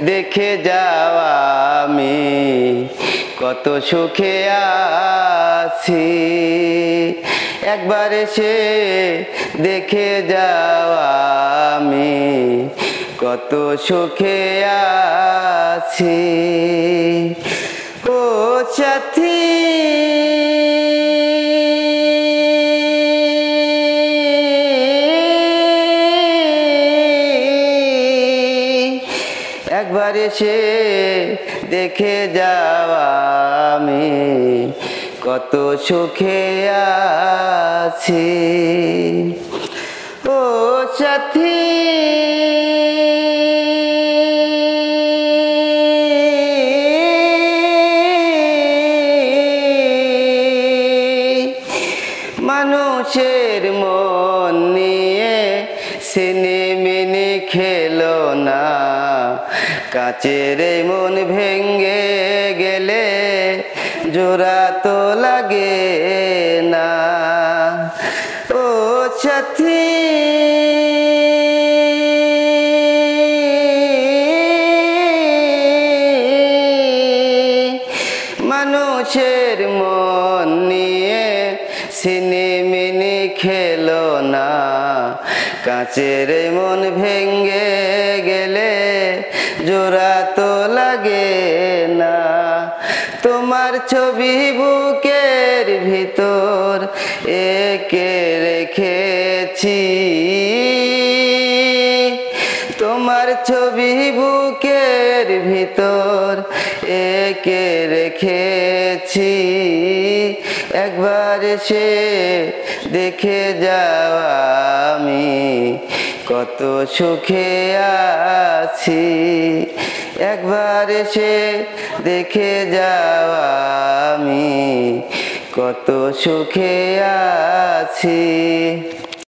দেখে যাও আমি কত সুখে আছি। একবার এসে দেখে যাও আমি কত সুখে আছি। ও সাথী একবার এসে দেখে যাও আমি কত সুখে আছি। ও সাথী মানুষের মন নিয়ে সিনেমিনি খেলো না, কাচের মন ভেঙ্গে গেলে জোড়া তো লাগে না। ও সাথী মানুষের মন নিয়ে সিনেমিনি খেলো না, কাচের মন ভেঙ্গে গেলে জোড়া তো লাগে না। তোমার ছবি বুকের ভিতর এঁকে রেখেছি, তোমার ছবি বুকের ভিতর এঁকে রেখেছি। একবার এসে দেখে যাও আমি কত সুখে আছি। একবার এসে দেখে যাও আমি কত সুখে আছি।